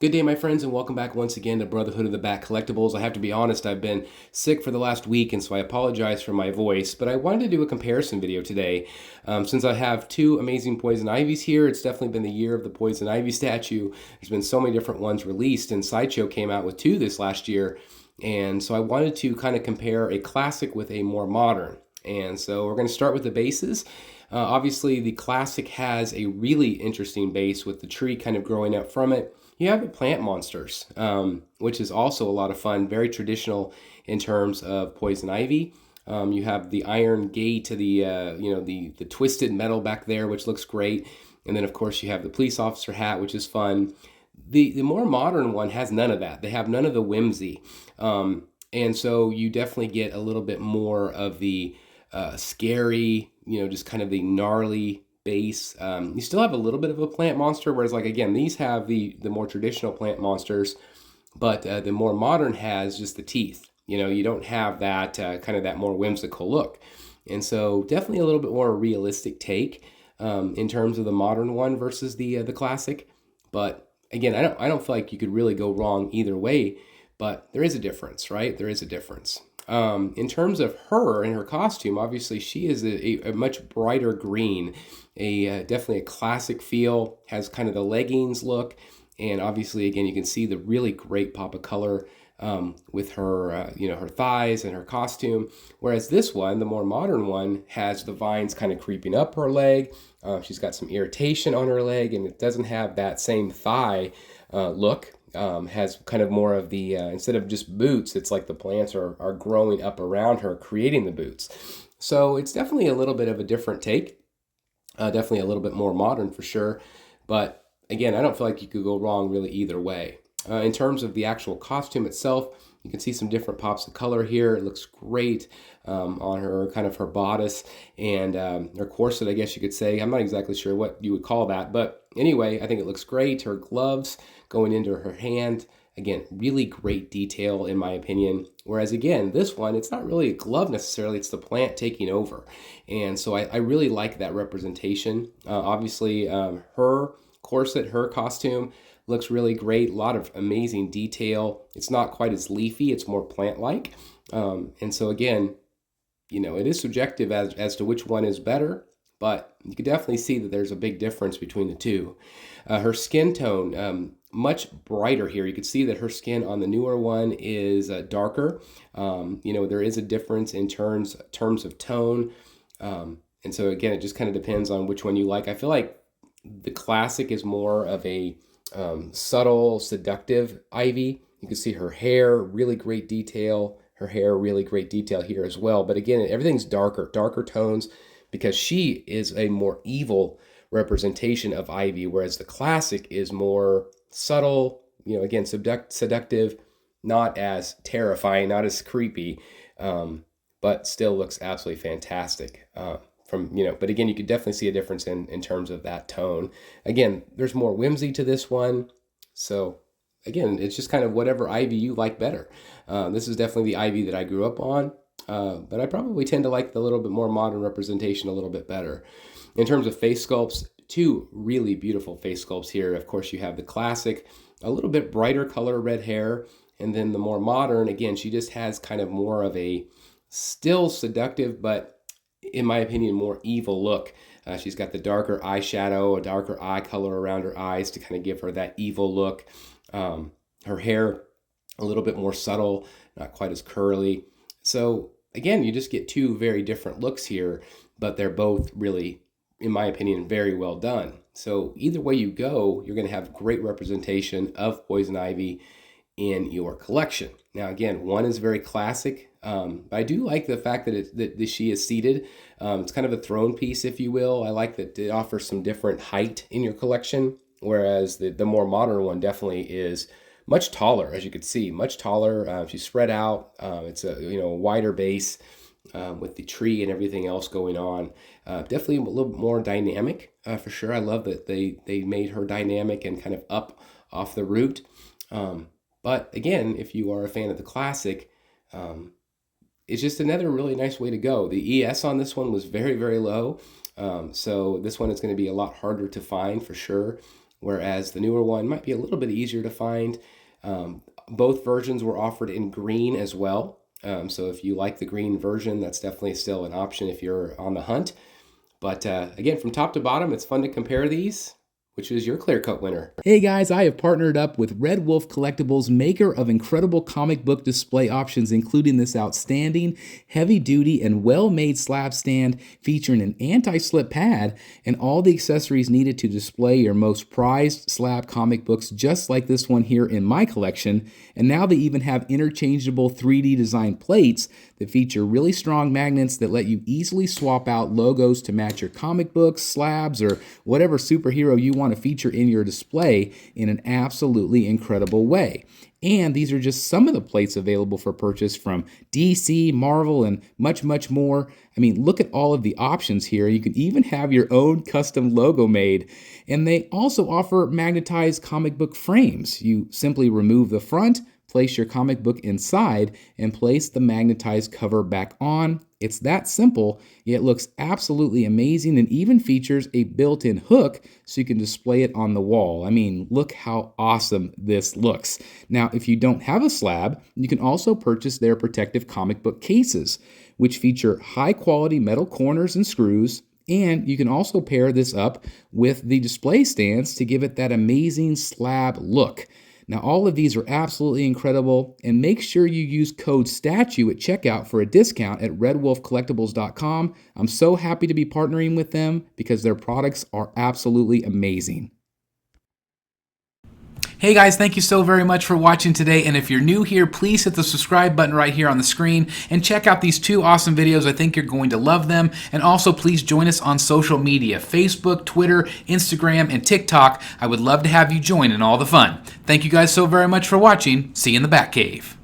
Good day, my friends, and welcome back once again to Brotherhood of the Bat Collectibles. I have to be honest, I've been sick for the last week, and so I apologize for my voice, but I wanted to do a comparison video today. Since I have two amazing Poison Ivies here, it's definitely been the year of the Poison Ivy statue. There's been so many different ones released, and Sideshow came out with two this last year, and so I wanted to kind of compare a classic with a more modern. And so we're going to start with the bases. Obviously, the classic has a really interesting base with the tree kind of growing up from it. You have the plant monsters, which is also a lot of fun, very traditional in terms of Poison Ivy. You have the iron gate to the the twisted metal back there, which looks great. And then of course you have the police officer hat, which is fun. The more modern one has none of that. They have none of the whimsy, and so you definitely get a little bit more of the scary, just kind of the gnarly base. You still have a little bit of a plant monster, whereas like again, these have the more traditional plant monsters, but the more modern has just the teeth. You don't have that kind of that more whimsical look, and so definitely a little bit more realistic take in terms of the modern one versus the classic. But again, I don't feel like you could really go wrong either way. But there is a difference, right? There is a difference. In terms of her and her costume, obviously she is a much brighter green, definitely a classic feel, has kind of the leggings look, and obviously again you can see the really great pop of color with her her thighs and her costume. Whereas this one, the more modern one, has the vines kind of creeping up her leg. She's got some irritation on her leg, and it doesn't have that same thigh look. Has kind of more of the, instead of just boots, it's like the plants are growing up around her, creating the boots. So it's definitely a little bit of a different take, definitely a little bit more modern for sure. But again, I don't feel like you could go wrong really either way. In terms of the actual costume itself, you can see some different pops of color here. It looks great on her, kind of her bodice and her corset, I guess you could say. I'm not exactly sure what you would call that, but anyway, I think it looks great. Her gloves going into her hand, again, really great detail in my opinion. Whereas again, this one, it's not really a glove necessarily, it's the plant taking over. And so I really like that representation. Obviously, her corset, her costume, looks really great. A lot of amazing detail. It's not quite as leafy. It's more plant-like. And so again, it is subjective as to which one is better, but you can definitely see that there's a big difference between the two. Her skin tone, much brighter here. You can see that her skin on the newer one is darker. There is a difference in terms of tone. And so again, it just kind of depends on which one you like. I feel like the classic is more of a subtle, seductive Ivy. You can see her hair, really great detail. Her hair, really great detail here as well. But again, everything's darker tones, because she is a more evil representation of Ivy, whereas the classic is more subtle, again, seductive, not as terrifying, not as creepy, but still looks absolutely fantastic. But again, you could definitely see a difference in terms of that tone. Again, there's more whimsy to this one. So again, it's just kind of whatever Ivy you like better. This is definitely the Ivy that I grew up on, but I probably tend to like the little bit more modern representation a little bit better. In terms of face sculpts, two really beautiful face sculpts here. Of course, you have the classic, a little bit brighter color red hair, and then the more modern, again, she just has kind of more of a still seductive, but in my opinion, more evil look. She's got the darker eyeshadow, a darker eye color around her eyes to kind of give her that evil look. Her hair, a little bit more subtle, not quite as curly. So again, you just get two very different looks here, but they're both really, in my opinion, very well done. So either way you go, you're going to have great representation of Poison Ivy in your collection. Now, again, one is very classic. But I do like the fact that she is seated. It's kind of a throne piece, if you will. I like that it offers some different height in your collection, whereas the more modern one definitely is much taller, as you can see, much taller. She's spread out. It's a wider base with the tree and everything else going on. Definitely a little bit more dynamic for sure. I love that they made her dynamic and kind of up off the root. But again, if you are a fan of the classic, it's just another really nice way to go. The ES on this one was very, very low. So this one is going to be a lot harder to find for sure. whereas the newer one might be a little bit easier to find. Both versions were offered in green as well. So if you like the green version, that's definitely still an option if you're on the hunt. But again, from top to bottom, it's fun to compare these. Which is your clear coat winner? Hey guys, I have partnered up with Red Wolf Collectibles, maker of incredible comic book display options, including this outstanding, heavy-duty, and well-made slab stand featuring an anti-slip pad and all the accessories needed to display your most prized slab comic books, just like this one here in my collection. And now they even have interchangeable 3D design plates that feature really strong magnets that let you easily swap out logos to match your comic books, slabs, or whatever superhero you want to feature in your display in an absolutely incredible way. And these are just some of the plates available for purchase from DC, Marvel, and much, much more. I mean, look at all of the options here. You can even have your own custom logo made. And they also offer magnetized comic book frames. You simply remove the front, place your comic book inside, and place the magnetized cover back on. It's that simple, yet looks absolutely amazing, and even features a built-in hook so you can display it on the wall. I mean, look how awesome this looks. Now, if you don't have a slab, you can also purchase their protective comic book cases, which feature high-quality metal corners and screws. And you can also pair this up with the display stands to give it that amazing slab look. Now, all of these are absolutely incredible, and make sure you use code STATUE at checkout for a discount at redwolfcollectibles.com. I'm so happy to be partnering with them because their products are absolutely amazing. Hey guys, thank you so very much for watching today, and if you're new here, please hit the subscribe button right here on the screen and check out these two awesome videos. I think you're going to love them. And also please join us on social media, Facebook, Twitter, Instagram, and TikTok. I would love to have you join in all the fun. Thank you guys so very much for watching. See you in the Batcave.